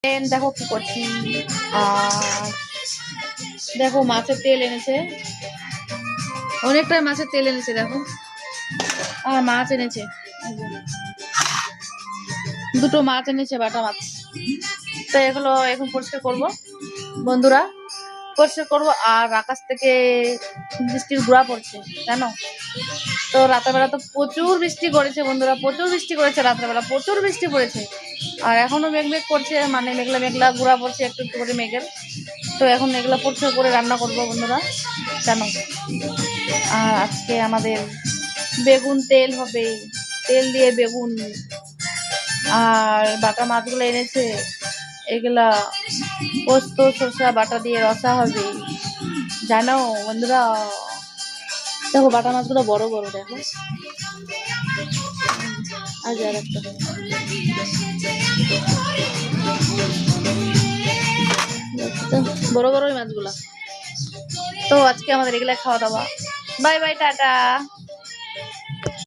দেখো কি করছি। আর দেখো মাছের তেল এনেছে, অনেকটাই মাছের তেল এনেছে দেখো। আর মাছ এনেছে, দুটো মাছ এনেছে, বাটা মাছ। তো এগুলো এখন পরিষ্কার করবো বন্ধুরা, পরিষ্কার করবো। আর আকাশ থেকে বৃষ্টির গুঁড়া পড়ছে জানো তো। রাতেরবেলা তো প্রচুর বৃষ্টি করেছে বন্ধুরা, প্রচুর বৃষ্টি করেছে রাত্রেবেলা, প্রচুর বৃষ্টি পড়েছে। আর এখনো মেঘ মেঘ করছে, মানে মেঘলা মেঘলা গুঁড়া পড়ছে একটু একটু করে মেঘের। তো এখন এগুলা পরিষ্কার করে রান্না করবো বন্ধুরা জানো। আর আজকে আমাদের বেগুন তেল হবে, তেল দিয়ে বেগুন। আর বাটা মাছগুলো এনেছে, এগুলা পোস্ত শসা বাটা দিয়ে রসা হবে জানো বন্ধুরা। দেখো বাটা মাছগুলো বড় বড় দেখো। আর একটা বড় বড় মাছগুলা। তো আজকে আমাদের এগুলা খাওয়া দাওয়া। Bye bye, tata.